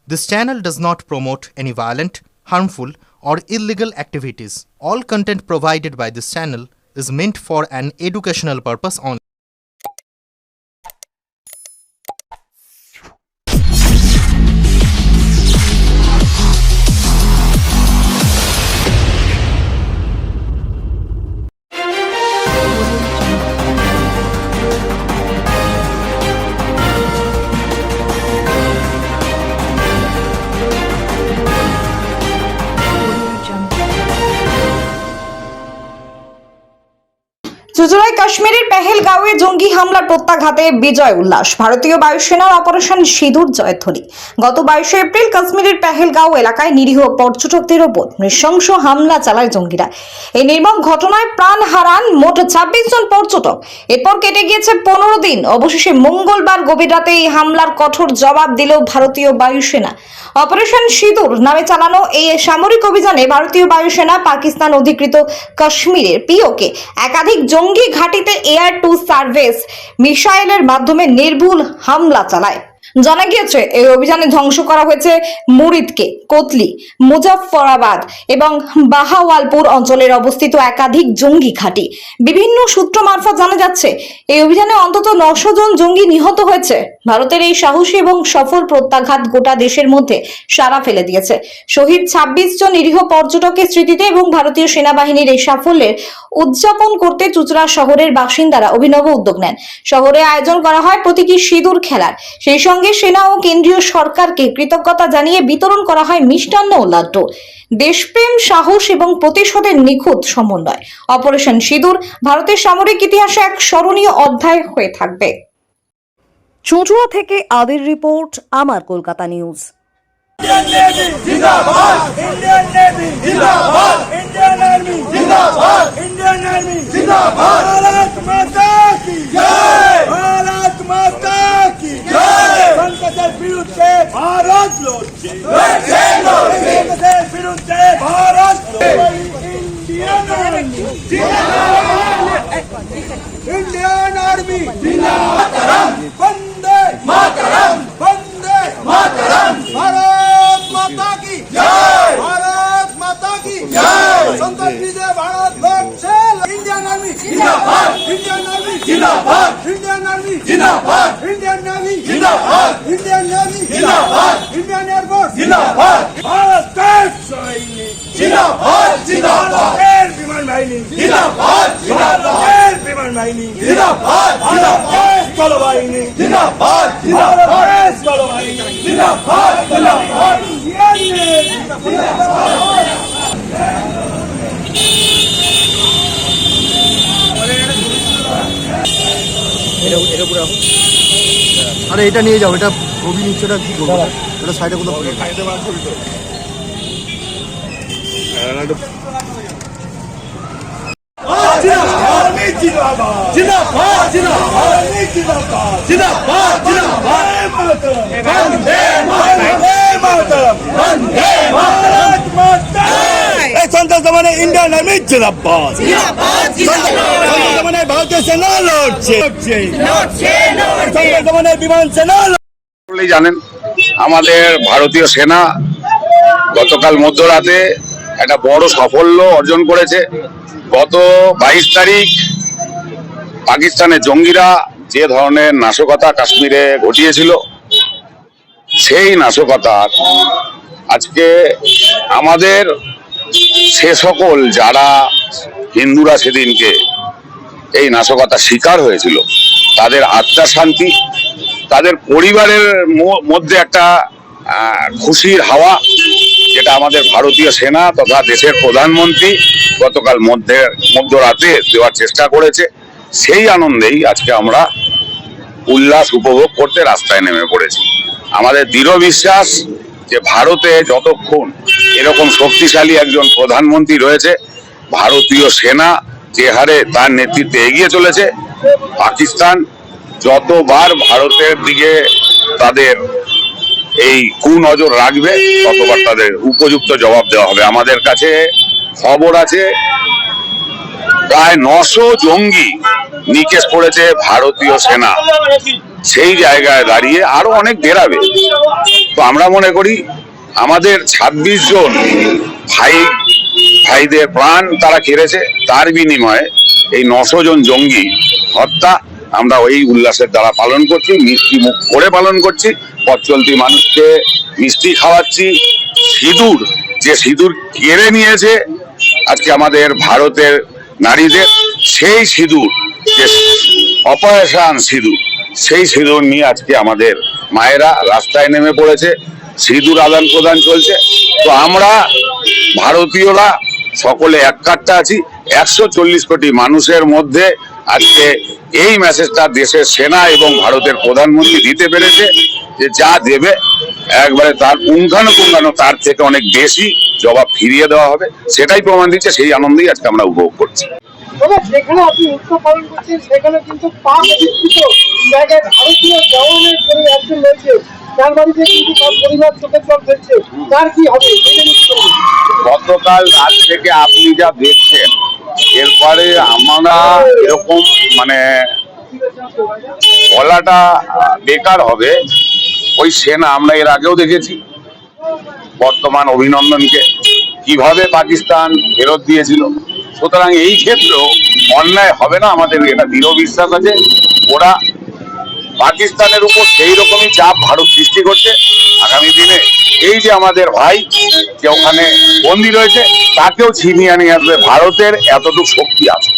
This channel does not promote any violent, harmful, or illegal activities. All content provided by this channel is meant for an educational purpose only. চুঁচুড়ায় কাশ্মীরের পেহেলগাঁওয়ে জঙ্গি হামলার প্রত্যাঘাতে বিজয় উল্লাস। ভারতীয় বায়ুসেনার operation সিঁদুর জয়ধ্বনি। গত 22 এপ্রিল কাশ্মীরের পেহেলগাঁও এলাকায় নিরীহ পর্যটকদের ওপর নৃশংস হামলা চালায় জঙ্গিরা। এই নির্মম ঘটনায় প্রাণ হারান মোট 26 জন পর্যটক। এরপর কেটে গিয়েছে 15 দিন। অবশেষে মঙ্গলবার গভীর রাতে এই হামলার কঠোর জবাব দিল ভারতীয় বায়ুসেনা। অপারেশন সিঁদুর নামে চালানো এই সামরিক অভিযানে ভারতীয় বায়ুসেনা পাকিস্তান অধিকৃত কাশ্মীরের পিওকে একাধিক জঙ্গি ঘাঁটিতে এয়ার টু সার্ভিস মিসাইলের মাধ্যমে নির্ভুল হামলা চালায়। জানা গিয়েছে এই অভিযানে ধ্বংস করা হয়েছে মুরিদকে, কোতলি, মুজাফফরাবাদ এবং বাহাওয়ালপুর অঞ্চলের অবস্থিত একাধিক জঙ্গি ঘাঁটি। বিভিন্ন সূত্র মারফত জানা যাচ্ছে এই অভিযানে অন্তত 900 জন জঙ্গি নিহত হয়েছে। ভারতের এই সাহসী এবং সফল প্রত্যাঘাত গোটা দেশের মধ্যে সাড়া ফেলে দিয়েছে। শহীদ 26 জন নিরীহ পর্যটকের স্মৃতিতে এবং ভারতীয় সেনাবাহিনীর এই সাফল্যের উদযাপন করতে চুঁচুড়া শহরের বাসিন্দারা অভিনব উদ্যোগ নেন। শহরে আয়োজন করা হয় প্রতীকী সিঁদুর খেলার। সেই সঙ্গে সেনা ও কেন্দ্রীয় সরকারকে কৃতজ্ঞতা জানিয়ে বিতরণ করা হয় মিষ্টান্ন ও লাড্ডু। দেশপ্রেম, সাহস এবং প্রতিশোধের নিখুঁত সমন্বয়। অপারেশন সিঁদুর ভারতের সামরিক ইতিহাসে এক স্মরণীয় অধ্যায় হয়ে থাকবে। চুঁচুড়া থেকে আদির রিপোর্ট, আমার Kolkata news. Indian Navy Zindabad! Indian Navy Zindabad! Indian Army Zindabad! Indian Army Zindabad! Bharat Mata ki Jai! Bharat Mata ki Jai! Sankater birudhe Bharat lodche! Lodche! Sankater birudhe Bharat lodche! Indian Army Zindabad! Indian Army Zindabad! Vande Mataram! Vande Mataram! Bharat माता की जय! भारत माता की जय! संकट विजय भारत लक्ष्य! Indian army जिंदाबाद! Indian army जिंदाबाद! इंडियन आर्मी जिंदाबाद! इंडियन नेवी जिंदाबाद! इंडियन नेवी जिंदाबाद! इंडियन एयरफोर्स जिंदाबाद! भारत देश सैनिक जिंदाबाद! जिंदाबाद! एयर विमान बाहिनी जिंदाबाद! जिंदाबाद! एयर विमान बाहिनी जिंदाबाद! जिंदाबाद! স্থল বাহিনী জিন্দাবাদ! জিন্দাবাদ! স্থল বাহিনী জিন্দাবাদ! জিন্দাবাদ! আরে এটা নিয়ে যাও, এটা ছবি নিচ্ছেটা কি করবো? এটা সাইডে কোথাও आर्मी जिंदाबाद! जिंदाबाद! जिंदाबाद! जिंदाबाद! जिंदाबाद! जिंदाबाद! वंदे मातरम! वंदे मातरम! वंदे भारत माता! संतोष दमाने इंडियन आर्मी जिंदाबाद! जिंदाबाद! संतोष दमाने भारतीय सेना लड़ছে! संतोष दमाने विमान सेना সকলেই জানেন আমাদের ভারতীয় সেনা গতকাল মধ্যরাতে একটা বড় সাফল্য অর্জন করেছে। গত 22 তারিখ পাকিস্তানের জঙ্গিরা যে ধরনের নাশকতা কাশ্মীরে ঘটিয়েছিল, সেই নাশকতার আজকে আমাদের সে সকল যারা হিন্দুরা সেদিনকে এই নাশকতা শিকার হয়েছিল তাদের আত্মার শান্তি, তাদের পরিবারের মধ্যে একটা খুশির হাওয়া, যেটা আমাদের ভারতীয় সেনা তথা দেশের প্রধানমন্ত্রী গতকাল মধ্যরাতে দেওয়ার চেষ্টা করেছে। সেই আনন্দেই আজকে আমরা উল্লাস উপভোগ করতে রাস্তায় নেমে পড়েছি। আমাদের দৃঢ় বিশ্বাস যে ভারতে যতক্ষণ এরকম শক্তিশালী একজন প্রধানমন্ত্রী রয়েছে, ভারতীয় সেনা যে হারে তার নেতৃত্বে এগিয়ে চলেছে, পাকিস্তান যতবার ভারতের দিকে তাদের এই কুনজর রাখবে ততবার তাদের উপযুক্ত জবাব দেওয়া হবে। আমাদের কাছে খবর আছে প্রায় 900 জঙ্গি নিকেশ করেছে ভারতীয় সেনা। সেই জায়গায় দাঁড়িয়ে আরো অনেক বেরাবে, তো আমরা মনে করি আমাদের 26 জন ভাইদের প্রাণ তারা কেড়েছে, তার বিনিময়ে এই 900 জন জঙ্গি হত্যা আমরা ওই উল্লাসের দ্বারা পালন করছি, মিষ্টি মুখ করে পালন করছি। পথ চলতি মানুষকে মিষ্টি খাওয়াচ্ছি। সিঁদুর, যে সিঁদুর কেড়ে নিয়েছে আজকে আমাদের ভারতের নারীদের, সেই সিঁদুর, যে অপারেশন সিঁদুর, সেই সিঁদুর নিয়ে আজকে আমাদের মায়েরা রাস্তায় নেমে পড়েছে, সিঁদুর আদান প্রদান চলছে। তো আমরা ভারতীয়রা সকলে এক কাট্টা আছি। 140 কোটি মানুষের মধ্যে আজকে এই মেসেজটা দেশের সেনা এবং ভারতের প্রধানমন্ত্রী দিতে পেরেছে যে যা দেবে একবারে তার পুঙ্খানুপুঙ্খানু তার থেকে অনেক বেশি জবাব ফিরিয়ে দেওয়া হবে, সেটাই প্রমাণ দিচ্ছে। সেই আনন্দেই আজকে আমরা উপভোগ করছি। যেখানে আপনি উৎসব পালন করছেন সেখানে কিন্তু পাক অধিকৃত জায়গায় ভারতীয় জওয়ানের করে একজন রয়েছে, তার বাড়িতে কিন্তু তার পরিবার চোখের জল ফেলছে, তার কি হবে? গতকাল রাত থেকে আপনি যা দেখছেন, এরপরে আমরা এরকম মানে বলাটা বেকার হবে। ওই সেনা আমরা এর আগেও দেখেছি বর্তমান অভিনন্দনকে কিভাবে পাকিস্তান ফেরত দিয়েছিল। সুতরাং এই ক্ষেত্রেও অন্যায় হবে না, আমাদের এটা দৃঢ় বিশ্বাস আছে। ওরা পাকিস্তানের উপর সেই রকমই চাপ ভারত সৃষ্টি করছে। আগামী দিনে এই যে আমাদের ভাই যে ওখানে বন্দী রয়েছে, তাকেও ছিনিয়ে নিয়ে আসবে। ভারতের এতটুকু শক্তি আছে।